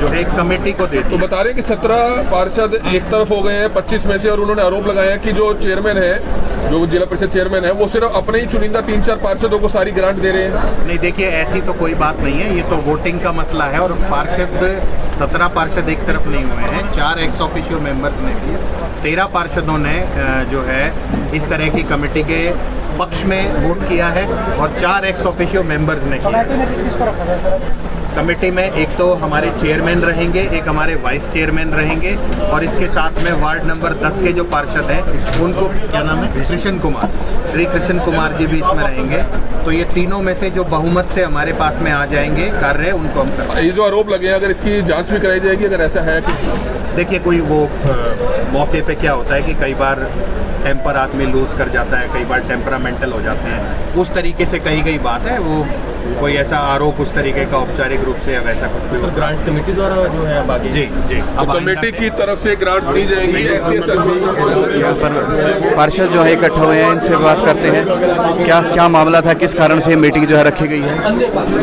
जो है कमेटी को देती तो है। बता रहे हैं कि 17 पार्षद एक तरफ हो गए हैं 25 में से, और उन्होंने आरोप लगाया है कि जो चेयरमैन है, जो जिला परिषद चेयरमैन है, वो सिर्फ अपने ही चुनिंदा 3-4 पार्षदों को सारी ग्रांट दे रहे हैं। नहीं, देखिए ऐसी तो कोई बात नहीं है, ये तो वोटिंग का मसला है। और पार्षद 17 पार्षद एक तरफ नहीं हुए हैं, 4 एक्स ऑफिशियो मेंबर्स ने भी, 13 पार्षदों ने जो है इस तरह की कमेटी के पक्ष में वोट किया है और 4 एक्स ऑफिशियो मेंबर्स ने किया। कमेटी में एक तो हमारे चेयरमैन रहेंगे, एक हमारे वाइस चेयरमैन रहेंगे, और इसके साथ में वार्ड नंबर 10 के जो पार्षद हैं उनको क्या नाम है, कृष्ण कुमार, श्री कृष्ण कुमार जी भी इसमें रहेंगे। तो ये तीनों में से जो बहुमत से हमारे पास में आ जाएंगे कार्य, उनको हम करेंगे। ये जो आरोप लगे हैं, अगर इसकी जांच भी कराई जाएगी, अगर ऐसा है कि देखिए कोई वो मौके पे क्या होता है कि कई बार टेम्पर आदमी लूज कर जाता है, कई बार टेम्परामेंटल हो जाते हैं, उस तरीके से कही गई बात है। वो कोई ऐसा आरोप उस तरीके का औपचारिक रूप से या वैसा कुछ भी होता ग्रांट्स कमेटी द्वारा जो है बाकी जी जी अब कमेटी की तरफ से ग्रांट दी जाएंगी। यहाँ पर पार्षद जो है इकट्ठा हुए हैं, इनसे बात करते हैं। क्या मामला था, किस कारण से मीटिंग जो है रखी गई है?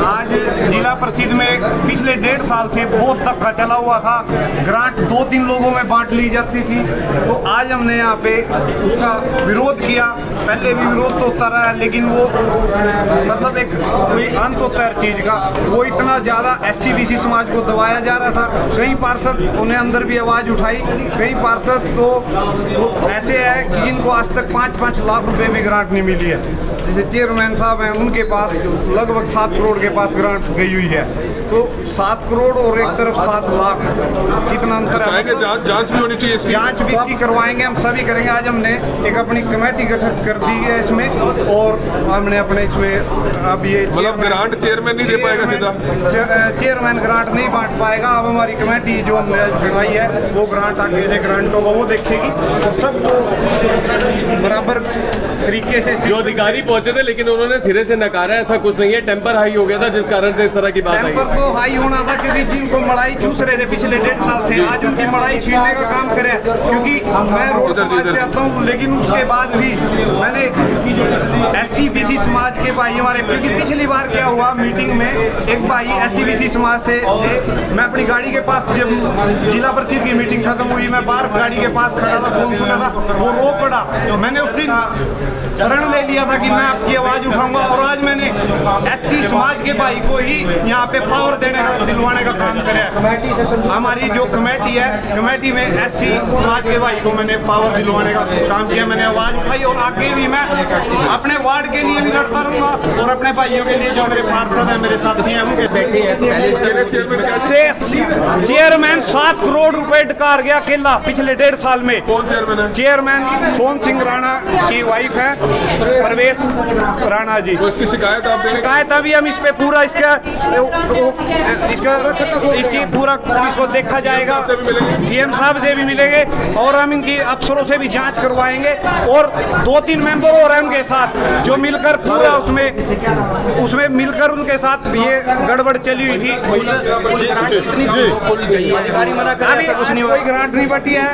आज जिला परिषद में पिछले 1.5 साल से बहुत धक्का चला हुआ था, ग्रांट 2-3 लोगों में बांट ली जाती थी। तो आज हमने यहाँ पे उसका विरोध किया। पहले भी विरोध तो होता रहा है, लेकिन वो मतलब एक कोई अंत होता है हर चीज़ का। वो इतना ज़्यादा SC-BC समाज को दबाया जा रहा था। कई पार्षद उन्हें अंदर भी आवाज़ उठाई, कई पार्षद तो ऐसे है कि जिनको आज तक 5-5 लाख रुपए में ग्रांट नहीं मिली है। जैसे चेयरमैन साहब हैं, उनके पास लगभग 7 करोड़ के पास ग्रांट गई हुई है। तो 7 करोड़ और एक तरफ 7 लाख, कितना अंतर है। जांच भी होनी चाहिए इसकी। जांच भी इसकी करवाएंगे, हम सभी करेंगे। आज हमने एक अपनी कमेटी गठित कर दी है इसमें, और हमने अपने इसमें अब ये मतलब ग्रांट चेयरमैन नहीं दे पाएगा सीधा, चेयरमैन ग्रांट नहीं बांट पाएगा। अब हमारी कमेटी जो हमने बनाई है वो ग्रांट आगे से ग्रांटों को वो देखेगी और सबको बराबर तरीके से। जो अधिकारी पहुंचे थे लेकिन उन्होंने सिरे से नकारा, ऐसा कुछ नहीं है, टेम्पर हाई हो गया था जिस कारण से इस तरह की बात आई। टेम्पर तो हाई होना था क्योंकि जिनको मलाई चूस रहे थे पिछले 1.5 साल से, आज उनकी मलाई छीनने का काम करे। क्योंकि मैं रोड समाज से आता हूँ, लेकिन उसके बाद भी मैंने SC-BC समाज के भाई हमारे, क्योंकि पिछली बार क्या हुआ मीटिंग में, एक भाई SC-BC समाज से थे। मैं अपनी गाड़ी के पास, जब जिला परिषद की मीटिंग खत्म हुई, मैं बाहर गाड़ी के पास खड़ा था, फोन सुना था, वो रो पड़ा। मैंने उस दिन रण ले लिया था कि मैं आपकी आवाज उठाऊंगा, और आज मैंने SC समाज के भाई को ही यहाँ पे पावर देने का, दिलवाने का काम करा। हमारी जो कमेटी है, कमेटी में SC समाज के भाई को मैंने पावर दिलवाने का काम किया। मैंने आवाज उठाई और आगे भी मैं अपने वार्ड के लिए भी लड़ता रहूंगा और अपने भाइयों के लिए जो मेरे पार्षद हैं, मेरे साथी हैं, उनके चेयरमैन 7 करोड़ रुपए डकार गया अकेला पिछले 1.5 साल में। कौन चेयरमैन है? चेयरमैन सोन सिंह राणा की वाइफ है प्रवेश राणा जी। तो इसकी शिकायत आप देंगे? शिकायत अभी हम इस पे पूरा इसकी पूरा पुलिस को देखा जाएगा, CM साहब से भी मिलेंगे और हम इनकी अफसरों से भी जांच करवाएंगे। और 2-3 मेंबर और हैं उनके साथ जो मिलकर पूरा उसमें मिलकर उनके साथ ये गड़बड़ चली हुई थी। अभी कुछ नहीं, कोई ग्रांट नहीं बटी है।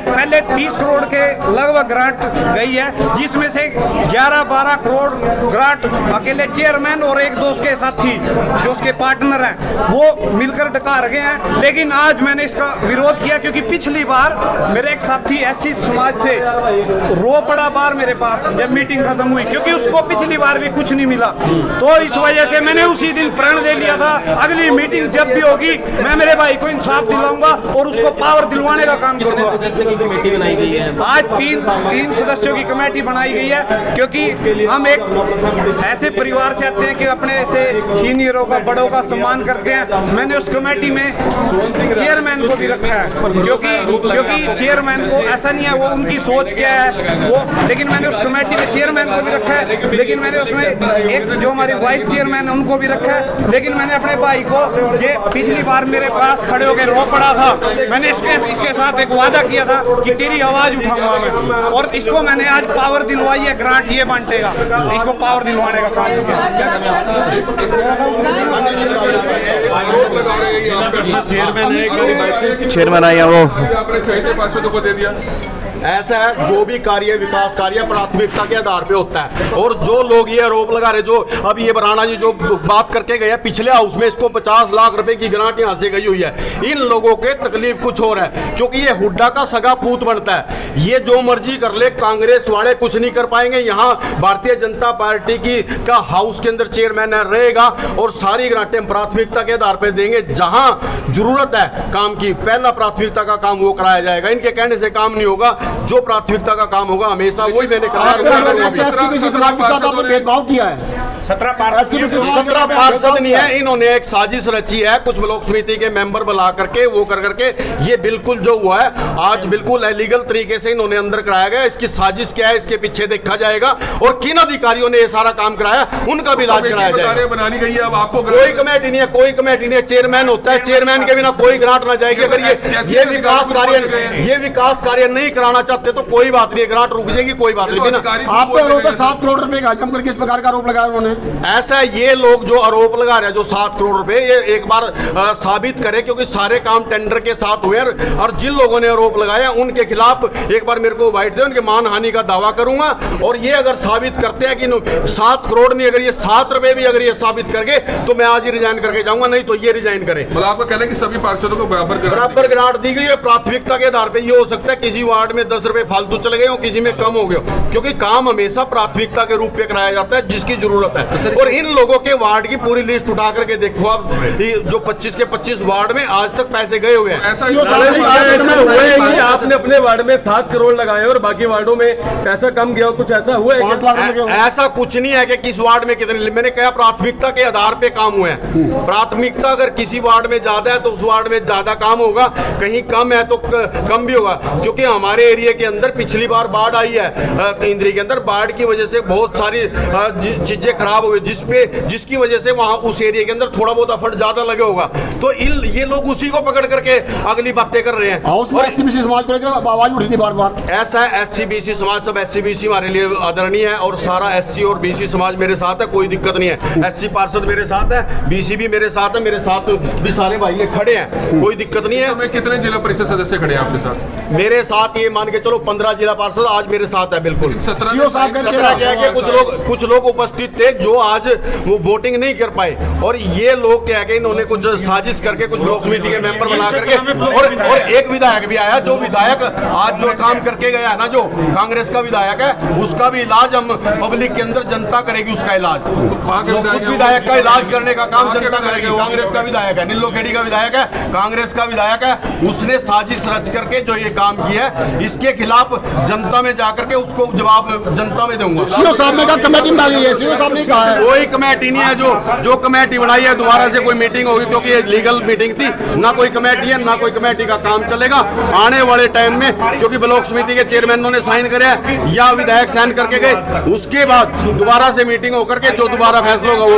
पहले 30 करोड़ के लगभग ग्रांट गई है, जिसमें से 11-12 करोड़ ग्रांट अकेले चेयरमैन और एक दो उसके साथी जो उसके पार्टनर हैं वो मिलकर डकार गए हैं। लेकिन आज मैंने इसका विरोध किया क्योंकि पिछली बार मेरे एक साथी SC समाज से रो पड़ा बार मेरे पास जब मीटिंग खत्म हुई, क्योंकि उसको पिछली बार भी कुछ नहीं मिला। तो इस वजह से मैंने उसी दिन प्रण ले लिया था, अगली मीटिंग जब भी होगी मैं मेरे भाई को इंसाफ दिलाऊंगा और उसको पावर दिलवाने का काम करूंगा। कमेटी बनाई गई है आज 3 सदस्यों की कमेटी बनाई गई है, क्योंकि हम एक ऐसे परिवार से आते हैं कि अपने से सीनियरों का, बड़ों का सम्मान करते हैं। मैंने उस कमेटी में चेयरमैन को भी रखा है, क्योंकि चेयरमैन को ऐसा नहीं है वो उनकी सोच क्या है वो, लेकिन मैंने उस कमेटी में चेयरमैन को भी रखा है। लेकिन मैंने उसमें एक जो हमारे वाइस चेयरमैन है उनको भी रखा है। लेकिन मैंने अपने भाई को, ये पिछली बार मेरे पास खड़े होकर रो पड़ा था, मैंने इसके साथ एक वादा किया था कि तेरी आवाज उठाऊंगा मैं, और इसको मैंने आज पावर दिलवाई है, ग्रांट ये बांटेगा, इसको पावर दिलवाने का काम किया। चेयरमैन आया वो आपने 6 पार्षदों को दे दिया। ऐसा है, जो भी कार्य विकास कार्य प्राथमिकता के आधार पे होता है। और जो लोग ये आरोप लगा रहे, जो अभी ये राणा जी जो बात करके गए पिछले हाउस में, इसको 50 लाख रुपए की ग्रांट यहाँ से गई हुई है। इन लोगों के तकलीफ कुछ और है, क्योंकि ये हुड्डा का सगा पूत बनता है। ये जो मर्जी कर ले, कांग्रेस वाले कुछ नहीं कर पाएंगे। यहाँ भारतीय जनता पार्टी की का हाउस के अंदर चेयरमैन रहेगा और सारी ग्रांटें प्राथमिकता के आधार पर देंगे। जहां जरूरत है काम की, पहला प्राथमिकता का काम वो कराया जाएगा। इनके कहने से काम नहीं होगा, जो प्राथमिकता का काम होगा हमेशा वही मैंने कराया। भेदभाव किया है 17 पार्षद नहीं है, इन्होंने एक साजिश रची है कुछ ब्लॉक समिति के मेंबर बुला करके, वो कर करके ये बिल्कुल जो हुआ है आज बिल्कुल इलीगल तरीके से इन्होंने अंदर कराया गया। इसकी साजिश क्या है, इसके पीछे देखा जाएगा और किन अधिकारियों ने ये सारा काम कराया उनका भी इलाज कराया जाएगा। बनानी गई है, अब आपको कोई कमेटी नहीं है, कोई कमेटी नहीं है, चेयरमैन होता है, चेयरमैन के बिना कोई ग्रांट ना जाएगी। अगर ये विकास कार्य नहीं कराना चाहते तो कोई बात नहीं है, ग्रांट रुक जाएगी, कोई बात नहीं। आप पे आरोप है 7 करोड़ रुपए का हजम करके इस प्रकार का आरोप लगाया उन्होंने। ऐसा ये लोग जो आरोप लगा रहे हैं, जो 7 करोड़ रुपए, ये एक बार साबित करें, क्योंकि सारे काम टेंडर के साथ हुए और जिन लोगों ने आरोप लगाया उनके खिलाफ एक बार मेरे को वाइट दे, उनके मानहानि का दावा करूंगा। और ये अगर साबित करते हैं कि 7 करोड़ नहीं, अगर ये 7 रुपए भी अगर ये साबित करके तो मैं आज ही रिजाइन करके जाऊंगा, नहीं तो ये रिजाइन करें। मतलब आपका कहना है कि सभी पार्षदों को बराबर ग्रांट दी गई है। प्राथमिकता के आधार पे ये हो सकता है किसी वार्ड में 10 रुपए फालतू चले गए हो, किसी में कम हो गए, क्योंकि काम हमेशा प्राथमिकता के रूप में कराया जाता है जिसकी जरूरत है। और इन लोगों के वार्ड की पूरी लिस्ट उठा करके देखो आप, जो 25 के 25 वार्ड में आज तक पैसे गए हुए हैं। आपने अपने वार्ड में 7 करोड़ लगाए और बाकी वार्डों में पैसा कम गया, कुछ ऐसा हुआ है? ऐसा कुछ नहीं है कि किस वार्ड में कितने, मैंने कहा प्राथमिकता के आधार पे काम हुए हैं। प्राथमिकता अगर किसी वार्ड में ज्यादा है तो उस वार्ड में ज्यादा काम होगा, कहीं कम है तो कम भी होगा। क्योंकि हमारे एरिया के अंदर पिछली बार बाढ़ आई है इंद्री के अंदर, बाढ़ की वजह से बहुत सारी चीजें खराब हो गई, जिसकी वजह से वहां उस एरिया के अंदर थोड़ा बहुत एफर्ट ज्यादा लगे होगा। तो ये लोग उसी को पकड़ करके अगली बातें कर रहे हैं। और एससी-बीसी समाज को लेकर आवाज उठी थी बार-बार। ऐसा है, एससी-बीसी समाज, सब एससी-बीसी हमारे लिए आदरणीय है और सारा एससी और बीसी समाज मेरे साथ है, कोई दिक्कत नहीं है। एससी पार्षद मेरे साथ है, बीसी भी मेरे साथ है, मेरे साथ भी सारे भाई खड़े हैं, कोई दिक्कत नहीं है। कितने जिला परिषद सदस्य खड़े हैं आपके साथ? मेरे साथ ये मान के चलो 15 जिला पार्षद आज मेरे साथ है। बिल्कुल 17 कुछ लोग उपस्थित थे जो आज वो वोटिंग नहीं कर पाए, और ये लोग क्या है, इन्होंने कुछ साजिश करके कुछ ब्लॉक समिति के मेंबर बना करके, और एक विधायक भी आया, जो विधायक आज जो काम करके गया ना, जो कांग्रेस का विधायक है, उसका भी इलाज हम पब्लिक के अंदर जनता करेगी उसका इलाज। उस विधायक का इलाज करने का काम जनता करेगी। कांग्रेस का विधायक है, नीलोखेड़ी का विधायक है, कांग्रेस का विधायक है, उसने साजिश रच करके जो ये काम किया है, इसके खिलाफ जनता में जाकर के उसको जवाब जनता में दूंगा। सीओ साहब ने कहा कमेटी बनाई है, सीओ साहब ने कहा है कोई कमेटी नहीं है, जो कमेटी बनाई है दोबारा से कोई मीटिंग होगी, क्योंकि ये लीगल मीटिंग थी, ना कोई कमेटी है ना कोई कमेटी का काम चलेगा आने वाले टाइम में। क्योंकि ब्लॉक समिति के चेयरमैनों ने साइन करे या विधायक साइन करके गए, उसके बाद दोबारा से मीटिंग होकर के जो दोबारा फैसला होगा